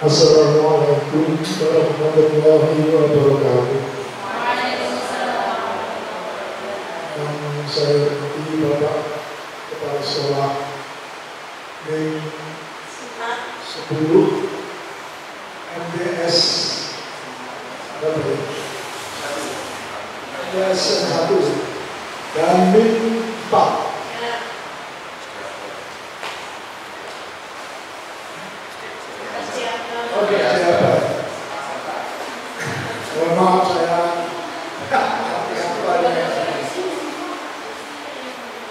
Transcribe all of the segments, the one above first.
Assalamualaikum warahmatullahi wabarakatuh. Yang saya hormati Bapak Kepala Sekolah Ning 10 MDS MDS 1 dan Min 4. Oke, siapa? Mohon maaf saya.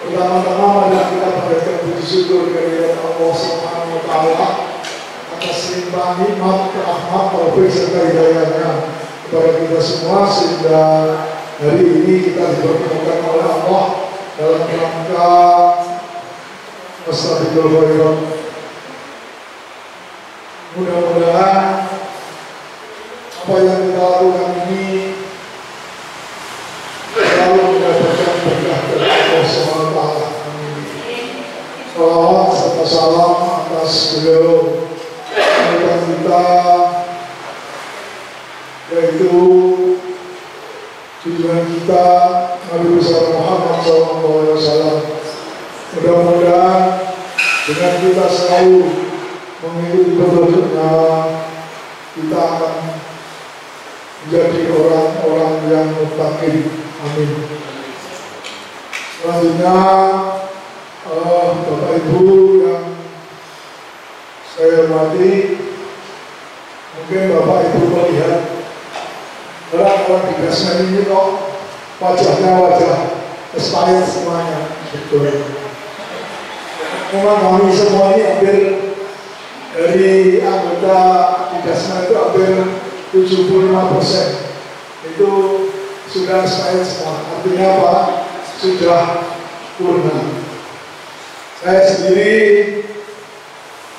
Pertama-tama marilah kita panjatkan puji syukur kehadirat Allah Subhanahu wa Ta'ala atas limpahan nikmat, rahmat, taufik serta hidayahnya kepada kita semua sehingga hari ini kita dipertemukan oleh Allah dalam rangka Masjidul Khairat. Mudah-mudahan apa yang kita lakukan ini selalu mendapatkan berkah dari Allah SWT. Amin. Salawat serta salam atas beliau yang kita, yaitu tujuan kita Nabi besar Muhammad SAW. Mudah-mudahan dengan kita selalu mengikuti petunjuknya, kita akan menjadi orang-orang yang muttaqin. Amin. Selanjutnya, Bapak Ibu yang saya hormati, mungkin Bapak Ibu melihat orang-orang di basement ini kok wajahnya wajah expired semuanya. Betul. Memang kami semua ini hampir dari anggota di Dasma itu hampir 75% itu sudah expired semua. Artinya apa? Sudah purna. Saya sendiri,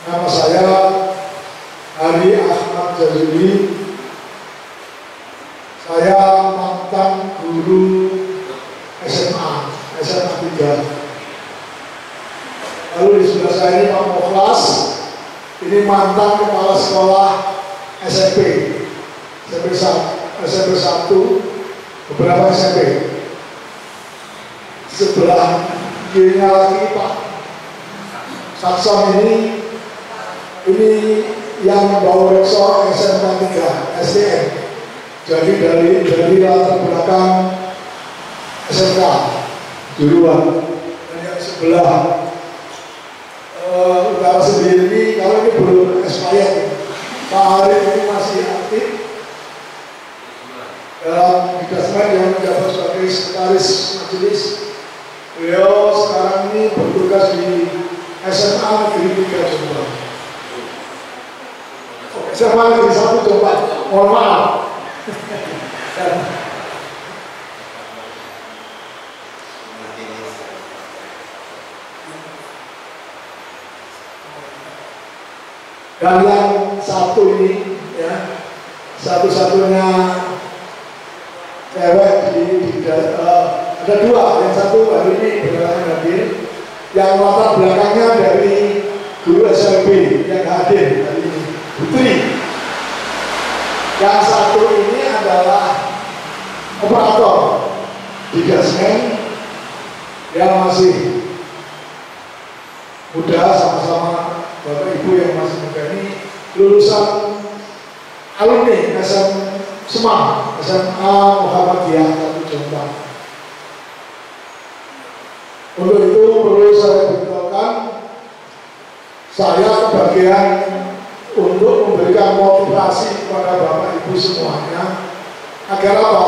nama saya Hari Ahmad Jazuli. Saya mantan guru SMA 3. Lalu di sebelah saya ini Pak Moklas. Ini mantan kepala sekolah SMP 1, beberapa SMP. Sebelah kirinya lagi Pak Sakson ini yang membawa rektor SMK 3 SDM. Jadi dari latar belakang SMK duluan. Dan yang sebelah utara sendiri ini, kalau ini belum expired, Pak Arif ini masih aktif dalam Bidasmen yang menjabat sebagai sekretaris majelis. Beliau sekarang ini bertugas di SMA Negeri 3 Jombang. SMA Negeri 1 Jombang, mohon maaf. Dan yang satu ini, ya, satu-satunya cewek ada dua. Yang satu hari ini berhalangan hadir, yang latar belakangnya dari guru SMP yang hadir hari ini, Putri. Yang satu ini adalah operator di Dasmen yang masih muda, sama-sama Bapak Ibu yang masih muda ini lulusan alumni SMA Muhammadiyah 1 Jombang. Untuk itu perlu saya beritahukan, saya kebagian untuk memberikan motivasi kepada Bapak Ibu semuanya agar apa?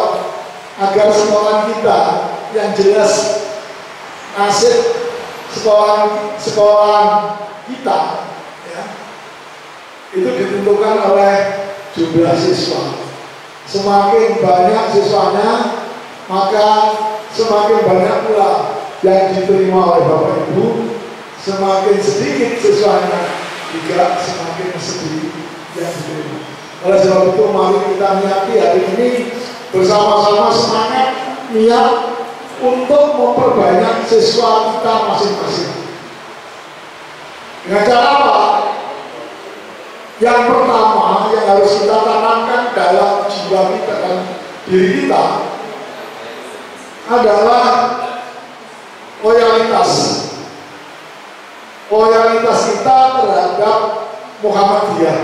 Agar sekolah kita yang jelas nasib sekolah kita, ya, itu ditentukan oleh jumlah siswa. Semakin banyak siswanya, maka semakin banyak pula yang diterima oleh Bapak Ibu. Semakin sedikit siswanya, juga semakin sedikit yang diterima. Oleh sebab itu, mari kita niati hari ini bersama-sama semangat niat untuk memperbanyak siswa kita masing-masing. Dengan cara apa? Yang pertama yang harus kita tanamkan dalam jiwa kita dan diri kita adalah loyalitas. Loyalitas kita terhadap Muhammadiyah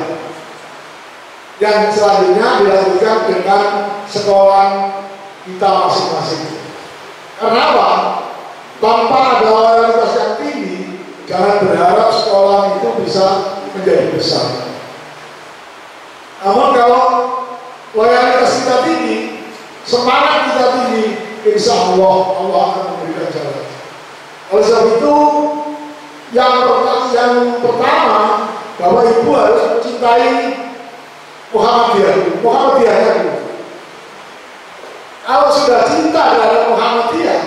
yang selanjutnya dilanjutkan dengan sekolah kita masing-masing. Karena apa? Tanpa ada loyalitas yang tinggi, jangan berharap sekolah itu bisa menjadi besar. Namun kalau loyalitas kita tinggi, semangat kita tinggi, insya Allah Allah akan memberikan jalan. Oleh sebab itu, yang pertama bahwa ibu harus mencintai Muhammadiyah. Muhammadiyahnya dulu. Kalau sudah cinta terhadap Muhammadiyah,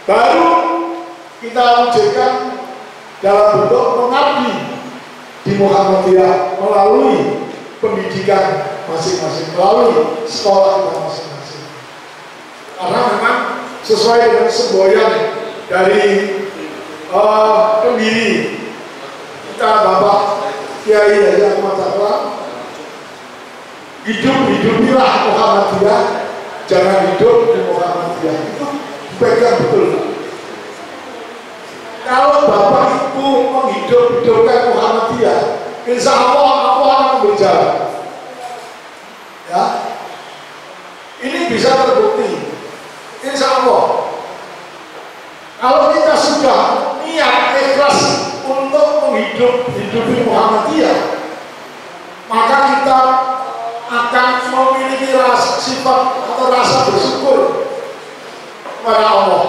baru kita wujudkan dalam bentuk mengabdi di Muhammadiyah melalui pendidikan masing-masing, melalui sekolah kita masing-masing. Karena memang sesuai dengan semboyan dari pendiri kita Bapak Kiai Haji Ahmad Dahlan, hidupilah Muhammadiyah, jangan hidup di Muhammadiyah. Itu dipegang betul. Kalau Bapak Ibu menghidupkan Muhammadiyah, insya Allah akan berjalan. Ya, ini bisa terbukti. Insya Allah, kalau kita sudah niat ikhlas untuk hidupi Muhammadiyah, maka kita akan memiliki sifat atau rasa bersyukur kepada Allah.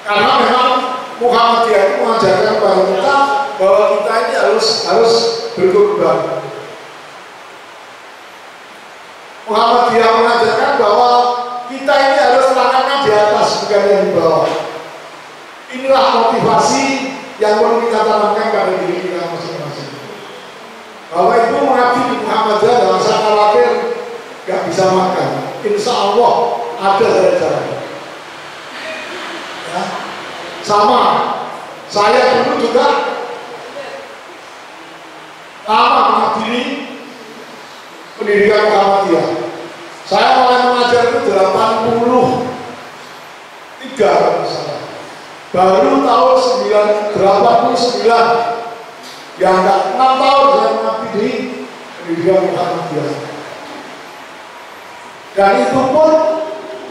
Karena memang Muhammadiyah itu mengajarkan kepada kita bahwa kita ini harus berkorban. Muhammadiyah mengajarkan bahwa kita ini harus melangkah di atas, bukan yang di bawah. Inilah motivasi yang perlu kita tanamkan pada diri kita masing-masing. Bahwa ibu mengabdi di Muhammadiyah dalam rasa khawatir gak bisa makan, insya Allah ada caranya. Ya. Sama, saya dulu juga lama menghadiri pendidikan Muhammadiyah. Saya mulai mengajar itu 83 misalnya. Baru tahun 89 yang enggak 6 tahun saya mengabdi di pendidikan Muhammadiyah. Dan itu pun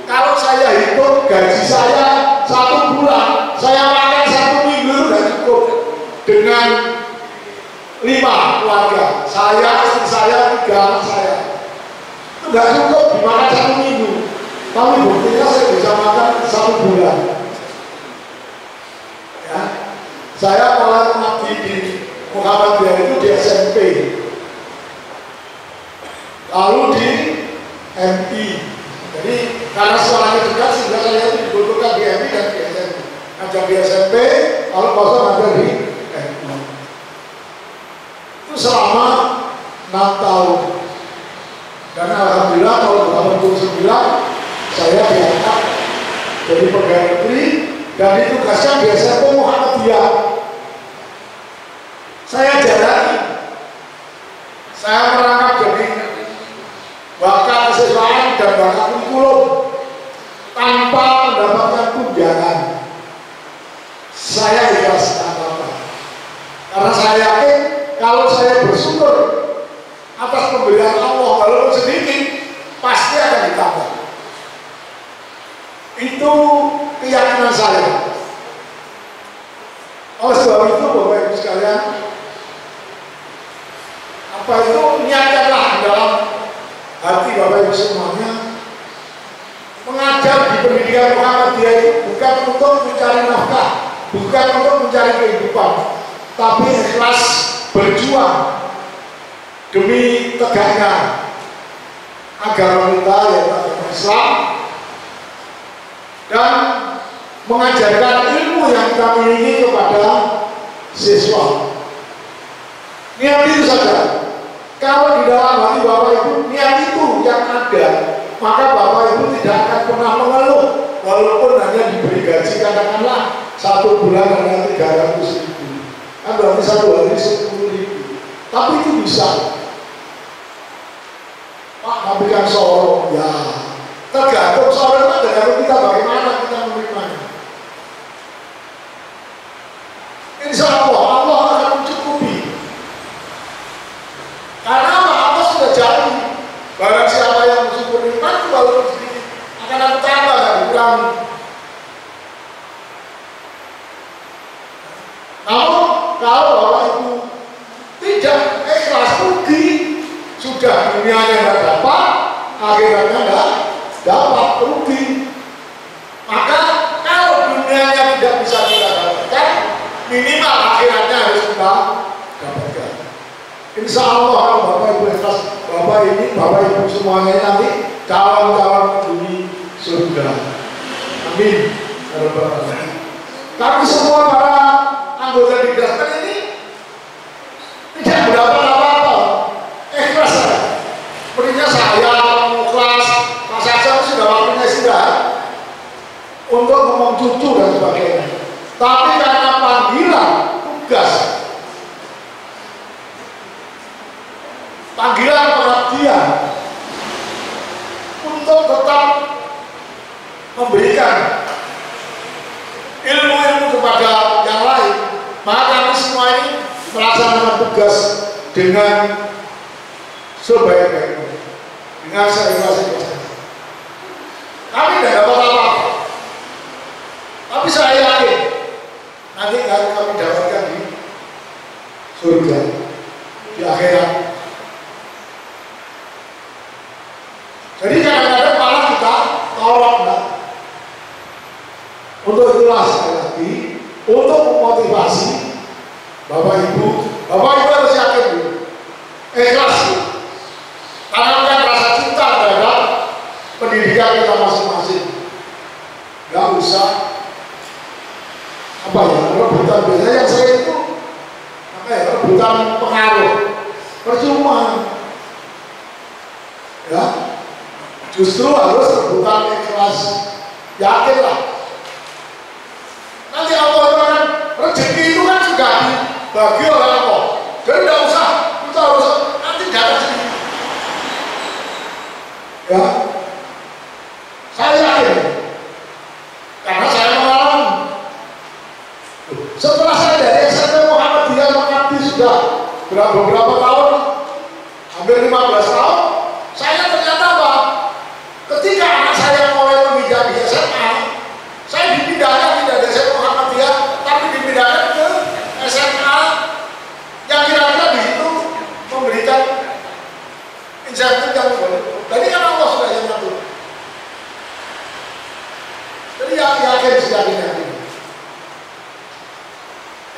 kalau saya hitung gaji saya 1 bulan, saya makan 1 minggu sudah cukup dengan 5 keluarga. Saya, istri saya, 3 anak saya. Itu nggak cukup dimakan 1 minggu. Tapi buktinya saya bisa makan 1 bulan. Ya, saya mulai mengabdi di Muhammadiyah itu di SMP, lalu di MI. Jadi karena suaranya dekat sehingga saya dibutuhkan di MI dan di SMP. Ngajar di SMP, lalu kosong ada di MI. Itu selama 6 tahun. Dan alhamdulillah tahun 89 saya diangkat jadi pegawai negeri dan ditugaskan di SMP Muhammadiyah. Saya jalani, saya merangkap jadi bakat kesiswaan dan bakat kurikulum tanpa mendapatkan tunjangan. Saya ikhlas apa-apa, karena saya yakin kalau saya bersyukur atas pemberian Allah walaupun sedikit, pasti akan ditambah. Itu keyakinan saya. Oleh sebab itu Bapak Ibu sekalian, apa itu niatkanlah dalam hati Bapak Ibu semuanya, mengajar di pendidikan Muhammadiyah itu bukan untuk mencari nafkah, bukan untuk mencari kehidupan, tapi ikhlas berjuang demi tegaknya agama kita yaitu agama Islam, dan mengajarkan ilmu yang kita miliki kepada siswa. Niat itu saja. Kalau di dalam hati Bapak Ibu niat itu yang ada, maka Bapak Ibu tidak akan pernah mengeluh walaupun hanya diberi gaji katakanlah 1 bulan hanya 300.000. Kan berarti 1 hari 10.000. Tapi itu bisa. Pak, tapi kan sorong, ya tergantung sorong itu tergantung kita bagaimana kita menerimanya. Insya Allah, Allah akan mencukupi. Karena apa? Allah sudah janji. Barang siapa yang bersyukur nikmat, walaupun sedikit akan aku tambah, gak dikurangi. Namun kalau Bapak Ibu tidak ikhlas, rugi. Sudah dunianya tidak dapat, akhiratnya tidak dapat, rugi. Maka kalau dunianya tidak bisa kita dapatkan, minimal akhiratnya harus kita dapatkan. Insya Allah kalau Bapak Ibu ikhlas, Bapak Ibu semuanya nanti calon-calon penghuni surga. Amin. Kami semua para anggota di Grasberg ini tidak mendapat apa-apa, ikhlas saja. Sepertinya saya mau kelas, Mas Aksan sudah waktunya istirahat untuk ngomong cucu dan sebagainya. Tapi karena panggilan tugas, panggilan pengabdian untuk tetap memberikan ilmu-ilmu kepada yang lain, maka kami semua ini melaksanakan tugas dengan sebaik-baiknya, dengan seikhlas-ikhlasnya. Kami tidak dapat apa-apa, tapi saya yakin nanti akan kami dapatkan di surga, di akhirat. Jadi kadang-kadang malah kita tolong, untuk itulah sekali lagi, untuk memotivasi Bapak Ibu harus yakin dulu, ikhlas, tanamkan rasa cinta terhadap pendidikan kita masing-masing. Gak usah rebutan, biasanya yang saya itu rebutan pengaruh, percuma ya. Justru harus rebutan ikhlas, yakinlah. Nanti Allah akan, rezeki itu kan sudah dibagi oleh Allah. Jadi tidak usah, kita harus nanti dapat sendiri. Ya, saya yakin, karena saya mengalami. Setelah saya dari SMP Muhammadiyah mengabdi sudah beberapa tahun, hampir 15 tahun, saya ternyata apa? Ketika anak saya mulai memijak di SMA, saya dipindahkan tidak dari SMA Muhammadiyah, tapi dipindahkan ke SMA yang kira-kira di situ memberikan insentif yang boleh. Jadi kan Allah sudah yang ngatur. Jadi yakin sejakin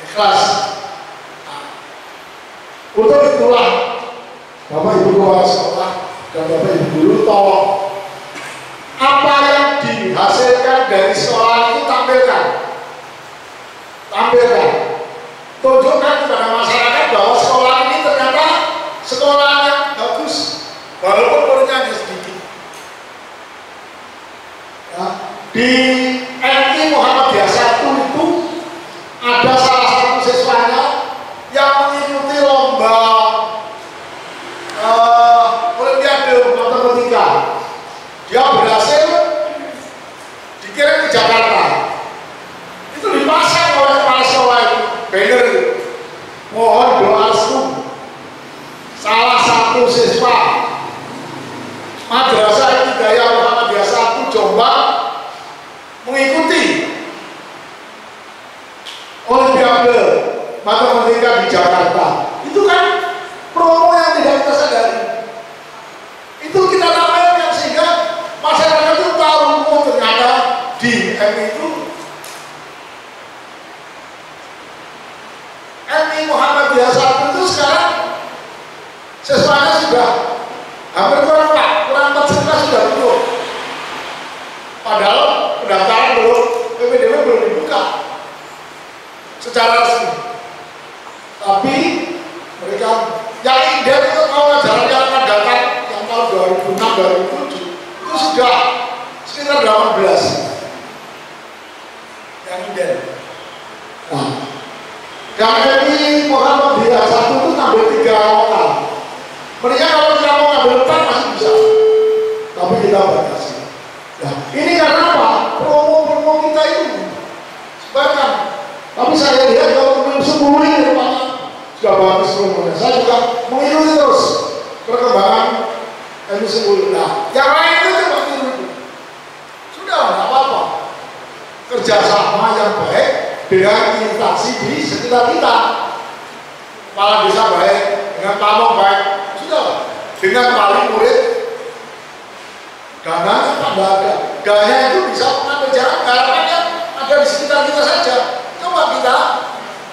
ikhlas. Untuk itulah Bapak Ibu kepala sekolah dan Bapak Ibu guru, tolong apa yang dihasilkan dari sekolah itu tampilkan, tunjukkan kepada masyarakat bahwa sekolah ini ternyata sekolah yang bagus, walaupun muridnya hanya sedikit. Ya, di MI Muhammadiyah 1 itu ada salah satu siswanya yang mengikuti lomba Olimpiade Matematika. Dia berhasil dikirim ke Jakarta. Itu dipasang oleh kepala sekolah itu, banner itu, mohon doa restu. Salah satu siswa Madrasah Ibtidaiyah Muhammadiyah 1 Jombang mengikuti Olimpiade Matematika di Jakarta. Itu kan promo yang tidak kita sadari. Itu kita tampilkan sehingga masyarakat itu tahu, oh ternyata di MI itu, MI Muhammadiyah 1 itu sekarang siswanya sudah hampir kurang 4 juta sudah penuh. Padahal pendaftaran belum, PPDB belum dibuka secara resmi. Tapi mereka yang ideal itu kalau ajaran yang akan datang yang tahun 2006-2007 itu sudah sekitar 18 yang ideal. Nah, yang MI Muhammadiyah 1 itu tambah 3 Yang lain itu cuma tiru itu. Sudah, nggak apa-apa. Kerjasama yang baik dengan instansi di sekitar kita. Kepala desa baik, dengan pamong baik, sudah. Dengan wali murid, dananya tambah ada. Dana itu bisa mengambil jalan harapannya ada di sekitar kita saja. Coba kita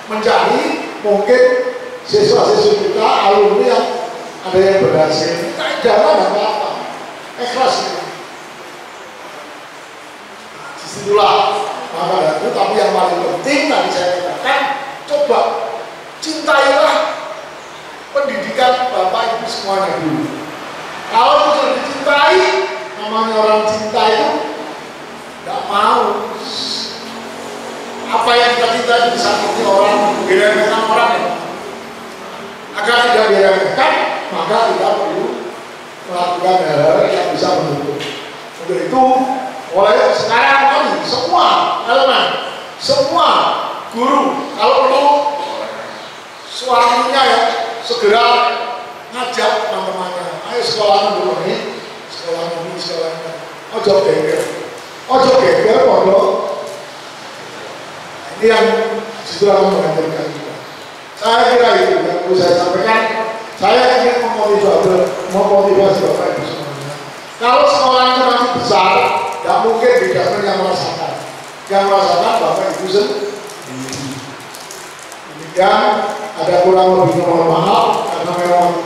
mencari mungkin siswa-siswi kita, alumni yang ada yang berhasil. Kita dana dan apa? Ikhlas itu. Disitulah maka itu, tapi yang paling penting tadi saya katakan, coba cintailah pendidikan Bapak Ibu semuanya dulu. Kalau sudah dicintai, namanya orang cinta itu tidak mau apa yang kita cinta disakiti orang, diremehkan orang ya. Agar tidak diremehkan, maka kita perlu melakukan hal-hal yang bisa mendukung. Untuk itu, oleh sekarang kami semua elemen, semua guru, kalau perlu suaminya ya segera ngajak teman-temannya, ayo sekolah dulu nih, sekolah ini, sekolah ini, ojo geger, bodoh. Ini yang justru akan menghancurkan kita. Saya kira itu yang perlu saya sampaikan. Saya ingin memotivasi Bapak Ibu semuanya. Kalau sekolah itu nanti besar, tidak mungkin bedakan yang merasakan. Yang merasakan Bapak Ibu sendiri. Demikian, ada kurang lebih mohon maaf karena memang